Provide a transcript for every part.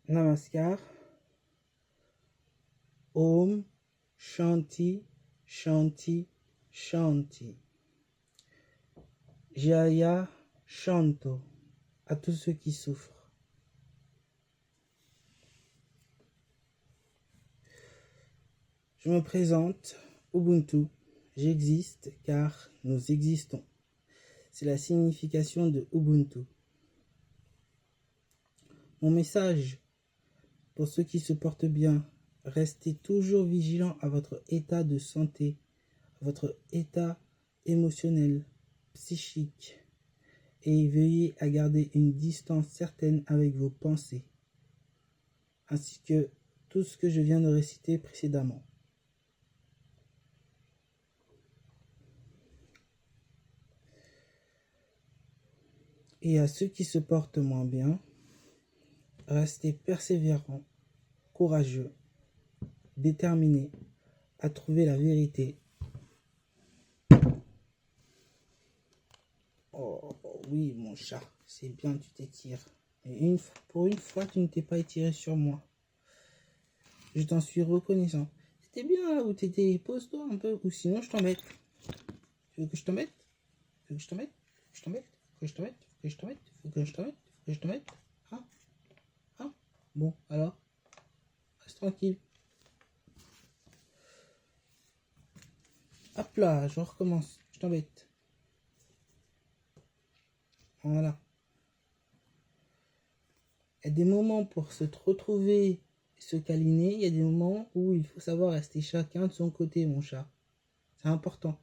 Namaskar. Om Shanti Shanti Shanti. Jaya Shanto à tous ceux qui souffrent. Je me présente, Ubuntu. J'existe car nous existons. C'est la signification de Ubuntu. Mon message pour ceux qui se portent bien, restez toujours vigilants à votre état de santé, à votre état émotionnel, psychique, et veuillez à garder une distance certaine avec vos pensées, ainsi que tout ce que je viens de réciter précédemment. Et à ceux qui se portent moins bien, restez persévérants, courageux, déterminés à trouver la vérité. Oh oui, mon chat, c'est bien, tu t'étires. Et pour une fois, tu ne t'es pas étiré sur moi. Je t'en suis reconnaissant. C'était bien là où t'étais. Pose-toi un peu, ou sinon je t'embête. Tu veux que je t'embête? Tu veux que je t'embête? Que je t'embête? Que je t'embête? Que je t'embête? Que je t'embête? Que je t'embête? Hein? Hein? Bon, alors, reste tranquille. Hop là, je recommence. Je t'embête. Voilà. Il y a des moments pour se retrouver, se câliner. Il y a des moments où il faut savoir rester chacun de son côté, mon chat. C'est important.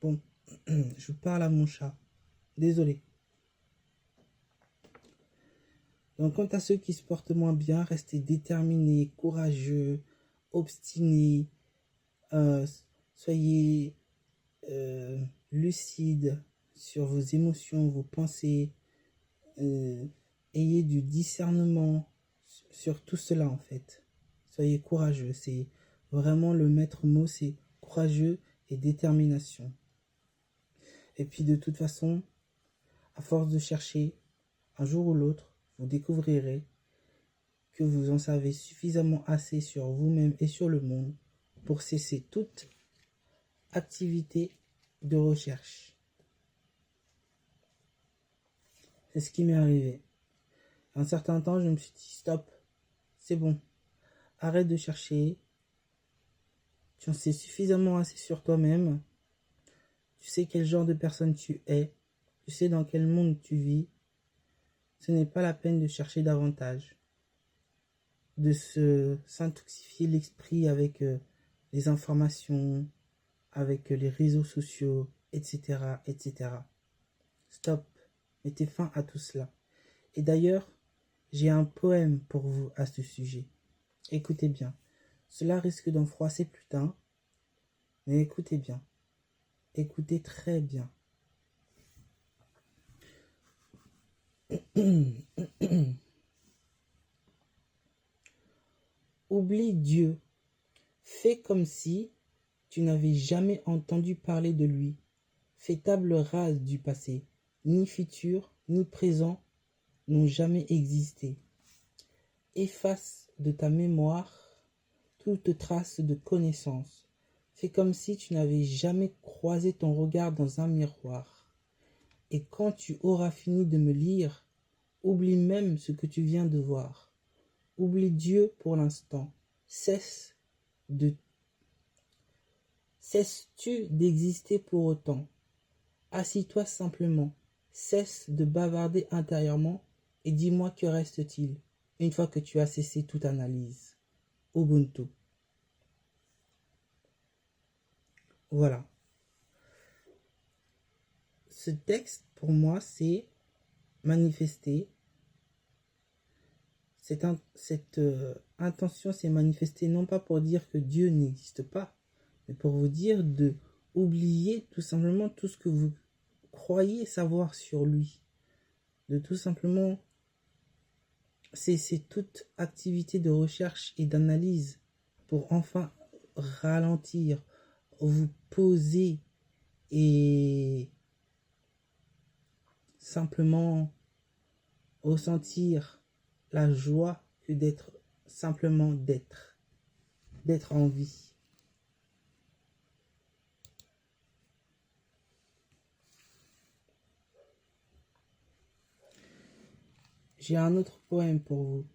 Bon, je parle à mon chat. Désolé. Donc, quant à ceux qui se portent moins bien, restez déterminés, courageux, obstinés. Soyez lucides sur vos émotions, vos pensées. Ayez du discernement sur tout cela, en fait. Soyez courageux. C'est vraiment le maître mot, c'est courageux et détermination. Et puis, de toute façon, à force de chercher, un jour ou l'autre, vous découvrirez que vous en savez suffisamment assez sur vous-même et sur le monde pour cesser toute activité de recherche. C'est ce qui m'est arrivé. Un certain temps, je me suis dit, stop, c'est bon, arrête de chercher, tu en sais suffisamment assez sur toi-même, tu sais quel genre de personne tu es, tu sais dans quel monde tu vis, ce n'est pas la peine de chercher davantage, de s'intoxifier l'esprit avec les informations, avec les réseaux sociaux, etc., etc. Stop, mettez fin à tout cela. Et d'ailleurs, j'ai un poème pour vous à ce sujet. Écoutez bien. Cela risque d'en froisser plus tard, mais écoutez bien. Écoutez très bien. Oublie Dieu. Fais comme si tu n'avais jamais entendu parler de lui. Fais table rase du passé. Ni futur, ni présent n'ont jamais existé. Efface de ta mémoire toute trace de connaissance. Fais comme si tu n'avais jamais croisé ton regard dans un miroir. Et quand tu auras fini de me lire, oublie même ce que tu viens de voir. Oublie Dieu pour l'instant. Cesses-tu d'exister pour autant? Assis-toi simplement. Cesse de bavarder intérieurement et dis-moi que reste-t-il une fois que tu as cessé toute analyse. Ubuntu. Voilà. Ce texte, pour moi, c'est manifester. Cette intention s'est manifestée non pas pour dire que Dieu n'existe pas, mais pour vous dire de oublier tout simplement tout ce que vous croyez savoir sur lui. De tout simplement cesser toute activité de recherche et d'analyse pour enfin ralentir, vous poser et simplement ressentir la joie que d'être simplement d'être en vie. J'ai un autre poème pour vous.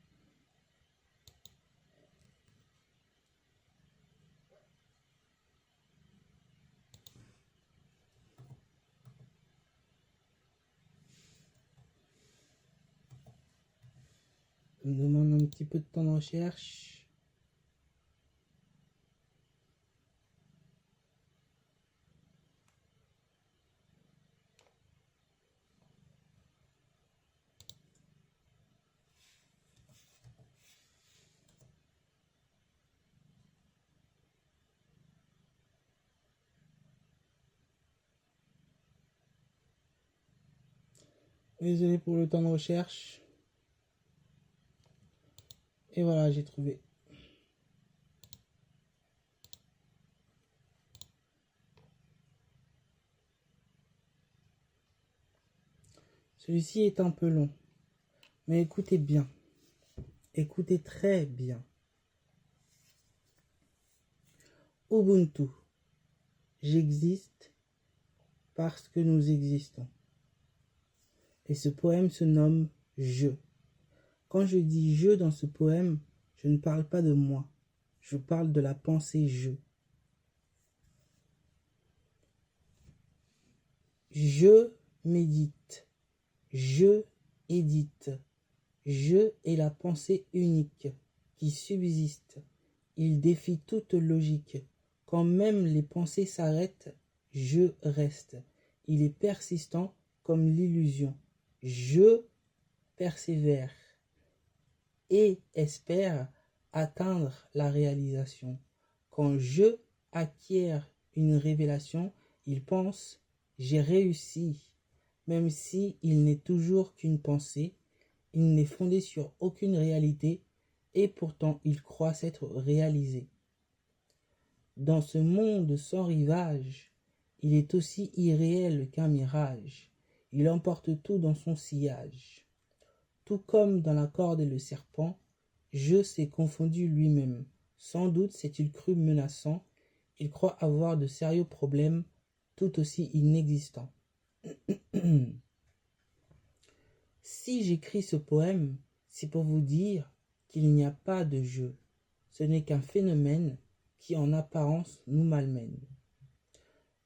Je me demande un petit peu de temps de recherche. Désolé pour le temps de recherche. Et voilà, j'ai trouvé. Celui-ci est un peu long, mais écoutez bien. Écoutez très bien. Ubuntu. J'existe parce que nous existons. Et ce poème se nomme Je. Quand je dis je dans ce poème, je ne parle pas de moi. Je parle de la pensée je. Je médite. Je édite. Je est la pensée unique qui subsiste. Il défie toute logique. Quand même les pensées s'arrêtent, je reste. Il est persistant comme l'illusion. Je persévère et espère atteindre la réalisation. Quand je acquiert une révélation, il pense j'ai réussi, même si il n'est toujours qu'une pensée, il n'est fondé sur aucune réalité et pourtant il croit s'être réalisé. Dans ce monde sans rivage, il est aussi irréel qu'un mirage. Il emporte tout dans son sillage. Tout comme dans la corde et le serpent, je s'est confondu lui-même. Sans doute s'est-il cru menaçant. Il croit avoir de sérieux problèmes, tout aussi inexistants. Si j'écris ce poème, c'est pour vous dire qu'il n'y a pas de jeu. Ce n'est qu'un phénomène qui en apparence nous malmène.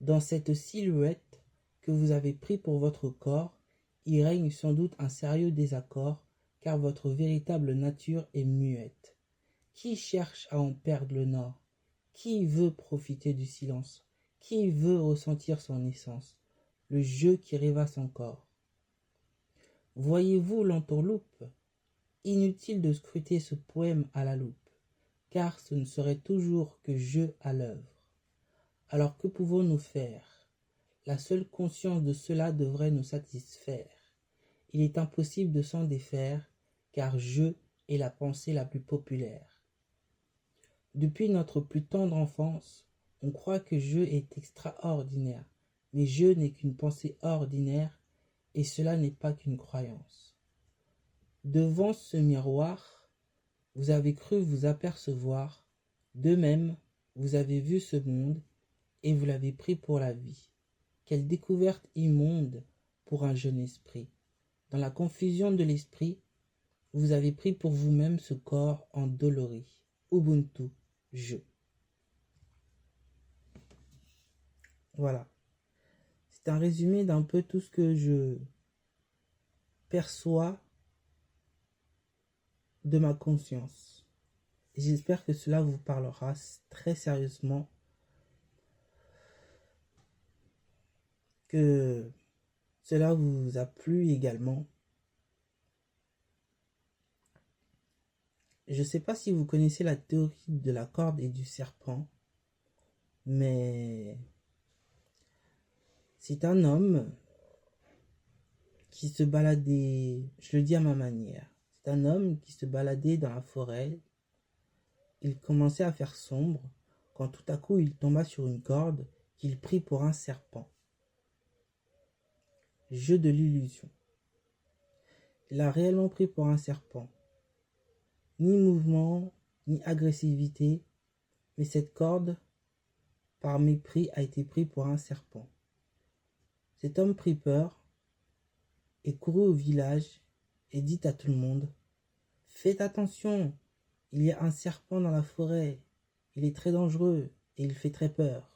Dans cette silhouette que vous avez pris pour votre corps, il règne sans doute un sérieux désaccord, car votre véritable nature est muette. Qui cherche à en perdre le nord? Qui veut profiter du silence? Qui veut ressentir son essence? Le jeu qui rêvasse encore. Voyez-vous l'entourloupe? Inutile de scruter ce poème à la loupe, car ce ne serait toujours que jeu à l'œuvre. Alors que pouvons-nous faire? La seule conscience de cela devrait nous satisfaire. Il est impossible de s'en défaire, car jeu est la pensée la plus populaire. Depuis notre plus tendre enfance, on croit que jeu est extraordinaire, mais jeu n'est qu'une pensée ordinaire, et cela n'est pas qu'une croyance. Devant ce miroir, vous avez cru vous apercevoir, de même, vous avez vu ce monde, et vous l'avez pris pour la vie. Quelle découverte immonde pour un jeune esprit. Dans la confusion de l'esprit, vous avez pris pour vous-même ce corps endolori. Ubuntu, je. Voilà. C'est un résumé d'un peu tout ce que je perçois de ma conscience. Et j'espère que cela vous parlera très sérieusement. Que cela vous a plu également. Je ne sais pas si vous connaissez la théorie de la corde et du serpent, mais c'est un homme qui se baladait, je le dis à ma manière, c'est un homme qui se baladait dans la forêt. Il commençait à faire sombre quand tout à coup il tomba sur une corde qu'il prit pour un serpent. Jeu de l'illusion. Il l'a réellement pris pour un serpent. Ni mouvement, ni agressivité, mais cette corde, par mépris, a été pris pour un serpent. Cet homme prit peur et courut au village et dit à tout le monde: Faites attention, il y a un serpent dans la forêt, il est très dangereux et il fait très peur.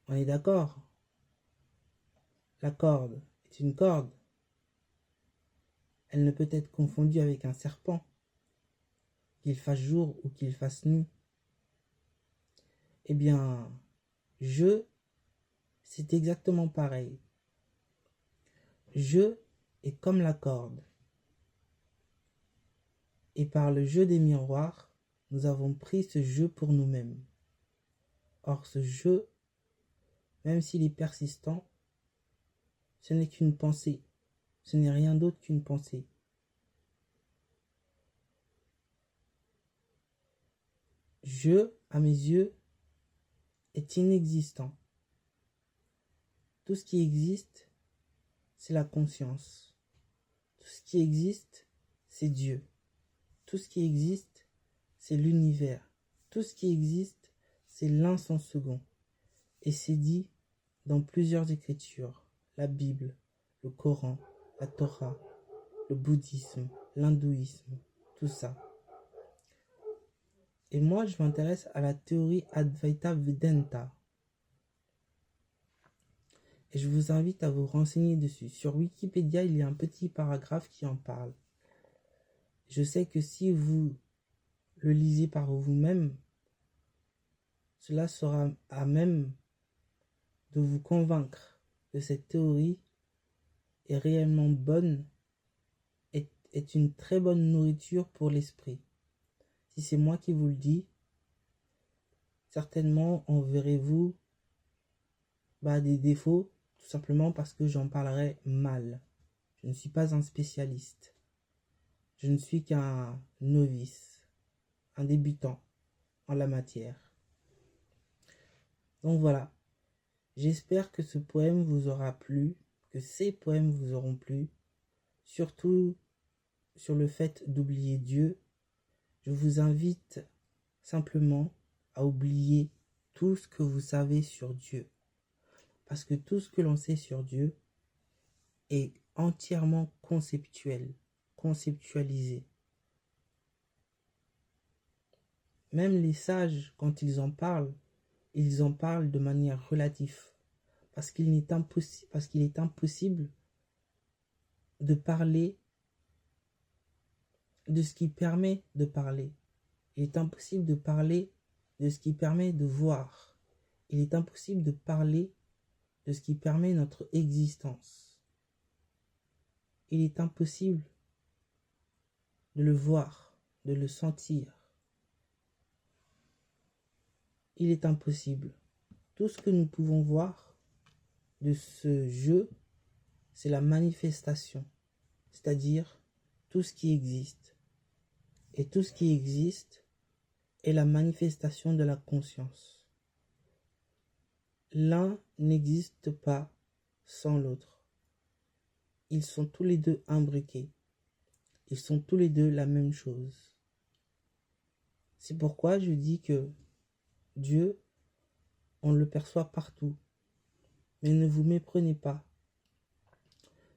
On est d'accord? La corde est une corde. Elle ne peut être confondue avec un serpent, qu'il fasse jour ou qu'il fasse nuit. Eh bien, c'est exactement pareil. Je est comme la corde. Et par le jeu des miroirs, nous avons pris ce jeu pour nous-mêmes. Or, ce jeu, même s'il est persistant, ce n'est qu'une pensée. Ce n'est rien d'autre qu'une pensée. Je, à mes yeux, est inexistant. Tout ce qui existe, c'est la conscience. Tout ce qui existe, c'est Dieu. Tout ce qui existe, c'est l'univers. Tout ce qui existe, c'est l'un sans second. Et c'est dit dans plusieurs écritures. La Bible, le Coran, la Torah, le bouddhisme, l'hindouisme, tout ça. Et moi, je m'intéresse à la théorie Advaita Vedanta. Et je vous invite à vous renseigner dessus. Sur Wikipédia, il y a un petit paragraphe qui en parle. Je sais que si vous le lisez par vous-même, cela sera à même de vous convaincre que cette théorie est réellement bonne, est une très bonne nourriture pour l'esprit. Si c'est moi qui vous le dis, certainement en verrez-vous des défauts, tout simplement parce que j'en parlerai mal. Je ne suis pas un spécialiste. Je ne suis qu'un novice, un débutant en la matière. Donc voilà, j'espère que ce poème vous aura plu, que ces poèmes vous auront plu, surtout sur le fait d'oublier Dieu. Je vous invite simplement à oublier tout ce que vous savez sur Dieu. Parce que tout ce que l'on sait sur Dieu est entièrement conceptuel, conceptualisé. Même les sages, quand ils en parlent de manière relative. Parce qu'il est impossible de parler de ce qui permet de parler. Il est impossible de parler de ce qui permet de voir. Il est impossible de parler de ce qui permet notre existence. Il est impossible de le voir, de le sentir. Il est impossible. Tout ce que nous pouvons voir de ce jeu, c'est la manifestation, c'est-à-dire tout ce qui existe. Et tout ce qui existe est la manifestation de la conscience. L'un n'existe pas sans l'autre. Ils sont tous les deux imbriqués. Ils sont tous les deux la même chose. C'est pourquoi je dis que Dieu, on le perçoit partout. Mais ne vous méprenez pas.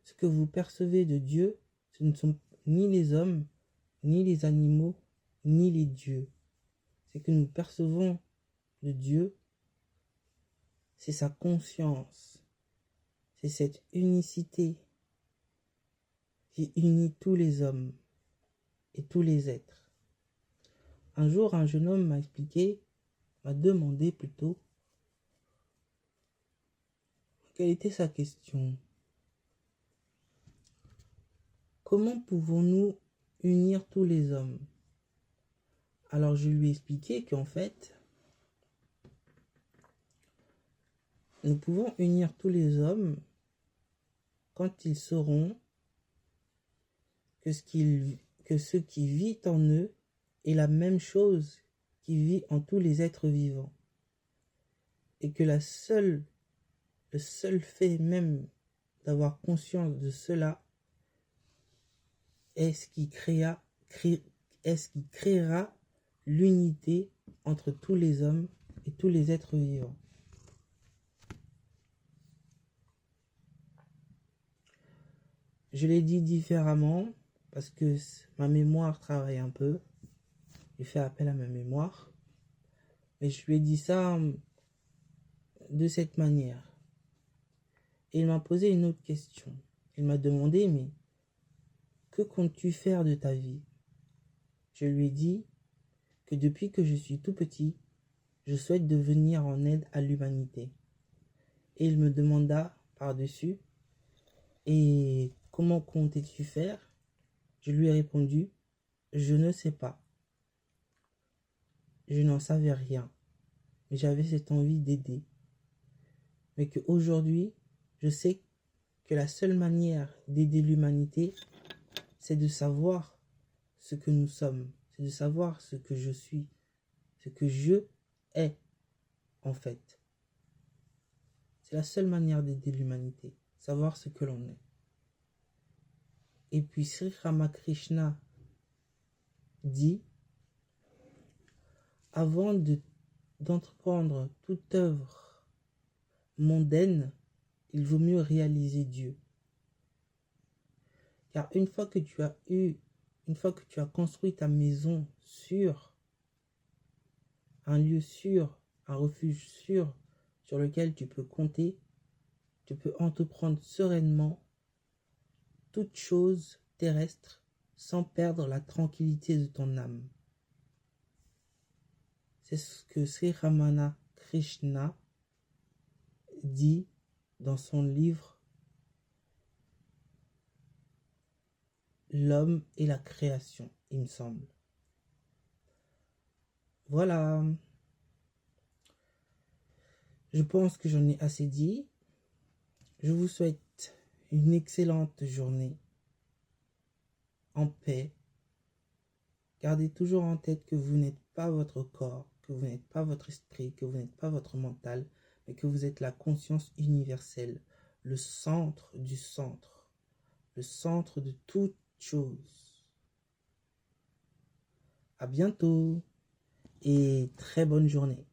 Ce que vous percevez de Dieu, ce ne sont ni les hommes, ni les animaux, ni les dieux. Ce que nous percevons de Dieu, c'est sa conscience. C'est cette unicité qui unit tous les hommes et tous les êtres. Un jour, un jeune homme m'a demandé plutôt, quelle était sa question. Comment pouvons-nous unir tous les hommes? Alors je lui ai expliqué qu'en fait, nous pouvons unir tous les hommes quand ils sauront que ce qui vit en eux est la même chose qui vit en tous les êtres vivants. Et que le seul fait même d'avoir conscience de cela est ce qui créera l'unité entre tous les hommes et tous les êtres vivants. Je l'ai dit différemment parce que ma mémoire travaille un peu. J'ai fait appel à ma mémoire. Mais je lui ai dit ça de cette manière. Et il m'a posé une autre question. Il m'a demandé, mais que comptes-tu faire de ta vie? Je lui ai dit que depuis que je suis tout petit, je souhaite devenir en aide à l'humanité. Et il me demanda par-dessus, et comment comptais-tu faire? Je lui ai répondu, je ne sais pas. Je n'en savais rien, mais j'avais cette envie d'aider. Mais qu'aujourd'hui, je sais que la seule manière d'aider l'humanité, c'est de savoir ce que nous sommes, c'est de savoir ce que je suis, ce que je hais, en fait. C'est la seule manière d'aider l'humanité, savoir ce que l'on est. Et puis Sri Ramakrishna dit, avant d'entreprendre toute œuvre mondaine, il vaut mieux réaliser Dieu. Car une fois que tu as construit ta maison sur un lieu sûr, un refuge sûr sur lequel tu peux compter, tu peux entreprendre sereinement toute chose terrestre sans perdre la tranquillité de ton âme. C'est ce que Sri Ramana Krishna dit dans son livre L'homme et la création, il me semble. Voilà. Je pense que j'en ai assez dit. Je vous souhaite une excellente journée en paix. Gardez toujours en tête que vous n'êtes pas votre corps, que vous n'êtes pas votre esprit, que vous n'êtes pas votre mental, mais que vous êtes la conscience universelle, le centre du centre, le centre de toute chose. À bientôt et très bonne journée.